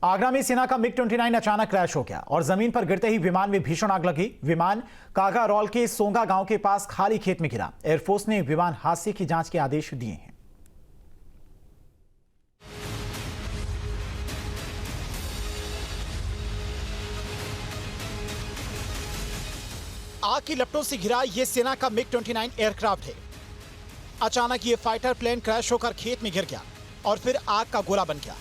आगरा में सेना का मिग-29 अचानक क्रैश हो गया और जमीन पर गिरते ही विमान में भीषण आग लगी। विमान कागारौल के सोंगा गांव के पास खाली खेत में गिरा। एयरफोर्स ने विमान हादसे की जांच के आदेश दिए हैं। आग की लपटों से घिरा ये सेना का मिग-29 एयरक्राफ्ट है। अचानक ये फाइटर प्लेन क्रैश होकर खेत में गिर गया और फिर आग का गोला बन गया।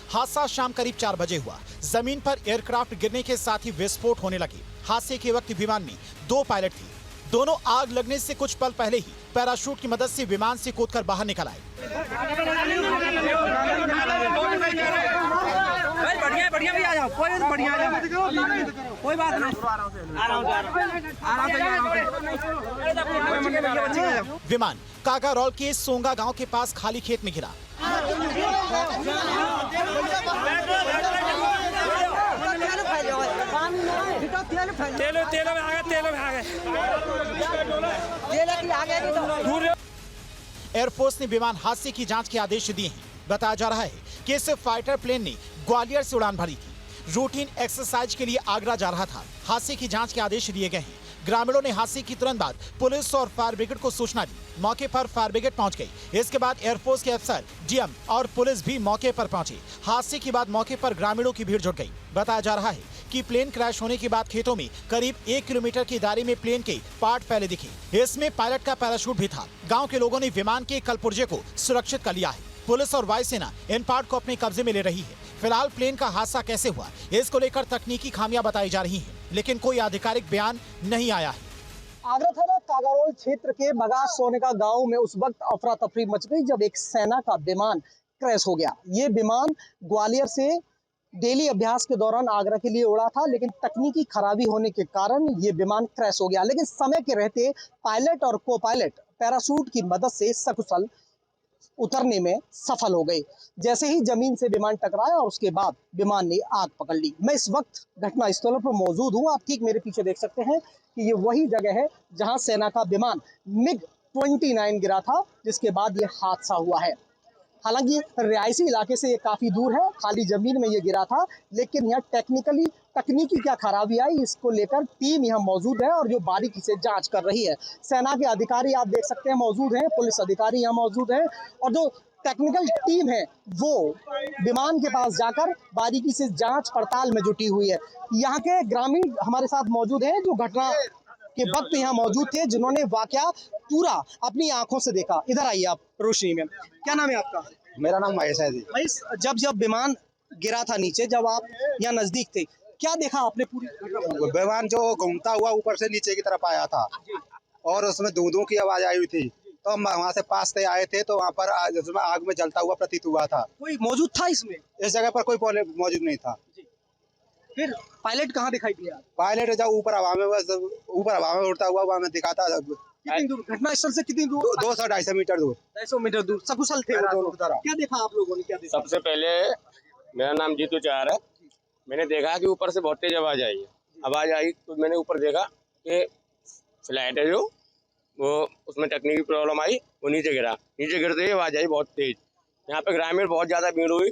हादसा शाम करीब 4 बजे हुआ। जमीन पर एयरक्राफ्ट गिरने के साथ ही विस्फोट होने लगे। हादसे के वक्त विमान में 2 पायलट थे। दोनों आग लगने से कुछ पल पहले ही पैराशूट की मदद से विमान से कूदकर बाहर निकल आए। बढ़िया भी आ जाओ, कोई बढ़िया आ जाओ, कोई बात नहीं। विमान कागारौल के सोंगा गांव के पास खाली खेत में गिरा। एयरफोर्स ने विमान हादसे की जांच के आदेश दिए हैं। बताया जा रहा है कि इस फाइटर प्लेन ने ग्वालियर से उड़ान भरी थी। रूटीन एक्सरसाइज के लिए आगरा जा रहा था। हादसे की जांच के आदेश दिए गए हैं। ग्रामीणों ने हादसे की तुरंत बाद पुलिस और फायर ब्रिगेड को सूचना दी। मौके पर फायर ब्रिगेड पहुंच गई। इसके बाद एयरफोर्स के अफसर, डीएम और पुलिस भी मौके पर पहुंचे। हादसे के बाद मौके पर ग्रामीणों की भीड़ जुट गई। बताया जा रहा है कि प्लेन क्रैश होने के बाद खेतों में करीब 1 किलोमीटर की दायरे में प्लेन के पार्ट फैले दिखे। इसमें पायलट का पैराशूट भी था। गाँव के लोगों ने विमान के कलपुर्जे को सुरक्षित कर लिया है। पुलिस और वायुसेना इन पार्ट को अपने कब्जे में ले रही है। फिलहाल प्लेन का हादसा कैसे हुआ, इसको लेकर तकनीकी खामियां बताई जा रही हैं, लेकिन कोई आधिकारिक बयान नहीं आया है। आगरा थाना कागारौल क्षेत्र के बगास सोनेका गांव में उस वक्त अफरा तफरी मच गई जब एक सेना का विमान क्रैश हो गया। ये विमान ग्वालियर से डेली अभ्यास के दौरान आगरा के लिए उड़ा था, लेकिन तकनीकी खराबी होने के कारण ये विमान क्रैश हो गया। लेकिन समय के रहते पायलट और को पायलट पैराशूट की मदद से सकुशल उतरने में सफल हो गए। जैसे ही जमीन से विमान टकराया और उसके बाद विमान ने आग पकड़ ली। मैं इस वक्त घटना स्थल पर मौजूद हूँ। आप ठीक मेरे पीछे देख सकते हैं कि ये वही जगह है जहां सेना का विमान मिग-29 गिरा था, जिसके बाद ये हादसा हुआ है। हालांकि रिहायशी इलाके से ये काफी दूर है, खाली जमीन में ये गिरा था, लेकिन यहाँ तकनीकी क्या खराबी आई, इसको लेकर टीम यहाँ मौजूद है और जो बारीकी से जांच कर रही है। सेना के अधिकारी आप देख सकते हैं मौजूद हैं, पुलिस अधिकारी यहाँ मौजूद हैं और जो टेक्निकल टीम है वो विमान के पास जाकर बारीकी से जांच पड़ताल में जुटी हुई है। यहाँ के ग्रामीण हमारे साथ मौजूद हैं जो घटना के वक्त यहाँ मौजूद थे, जिन्होंने वाकया पूरा अपनी आंखों से देखा। इधर आइए आप रोशनी में। क्या नाम है आपका? मेरा नाम महेश है जी। महेश, जब विमान गिरा था नीचे, जब आप यहाँ नजदीक थे, क्या देखा आपने? पूरी विमान जो घूमता हुआ ऊपर से नीचे की तरफ आया था और उसमें धू की आवाज आई हुई थी, तो हम वहाँ से पास से आए थे तो वहाँ पर जिसमें आग में जलता हुआ प्रतीत हुआ था। कोई मौजूद था इसमें? इस जगह पर कोई मौजूद नहीं था। फिर पायलट कहाँ दिखाई दिया? पायलट जब ऊपर हवा में उड़ता हुआ वहाँ में दिखा था। कितनी दूर? घटना स्थल से कितनी दूर? 200-250 मीटर दूर। 250 मीटर दूर। सकुशल थे वो दोनों। क्या देखा आप लोगों ने? क्या देखा? सबसे पहले मेरा नाम जीतू चार है। मैंने देखा कि ऊपर से बहुत तेज आवाज आई तो मैंने ऊपर देखा कि फ्लाइट है जो वो उसमें तकनीकी प्रॉब्लम आई, वो नीचे गिरते ही आवाज आई बहुत तेज। यहाँ पे ग्रामीण बहुत ज्यादा भीड़ हुई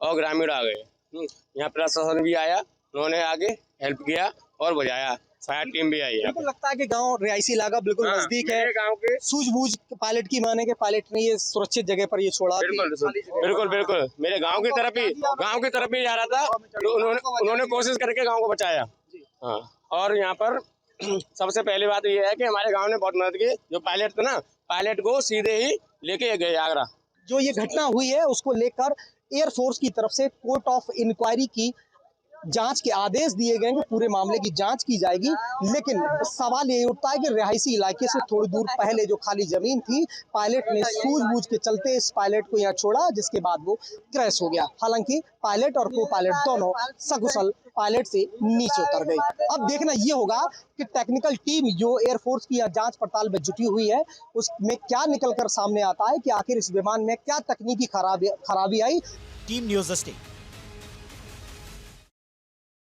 और ग्रामीण आ गए। यहाँ प्रशासन भी आया, उन्होंने आगे हेल्प किया और बजाया। फायर टीम भी आई है। बिल्कुल लगता है कि गांव रिहायशी इलाका बिल्कुल नजदीक है। गांव के सूझबूझ पायलट की माने के पायलट ने ये सुरक्षित जगह पर ये छोड़ा। बिल्कुल मेरे गांव की तरफ ही जा रहा था, उन्होंने कोशिश करके गांव को बचाया। हाँ, और यहाँ पर सबसे पहली बात ये है कि हमारे गांव ने बहुत मदद की। जो पायलट था ना, पायलट को सीधे ही लेके गए आगरा। जो ये घटना हुई है उसको लेकर एयरफोर्स की तरफ से कोर्ट ऑफ इंक्वायरी की जांच के आदेश दिए गए हैं कि पूरे मामले की जांच की जाएगी। लेकिन सवाल ये उठता है कि रिहायशी इलाके से थोड़ी दूर पहले जो खाली जमीन थी, पायलट ने सूझबूझ के चलते इस पायलट को यहाँ छोड़ा, जिसके बाद वो क्रैश हो गया। हालांकि पायलट और को पायलट दोनों सकुशल पायलट से नीचे उतर गए। अब देखना ये होगा कि टेक्निकल टीम जो एयरफोर्स की जांच पड़ताल में जुटी हुई है उसमें क्या निकल कर सामने आता है कि आखिर इस विमान में क्या तकनीकी खराबी आई। Team news stay.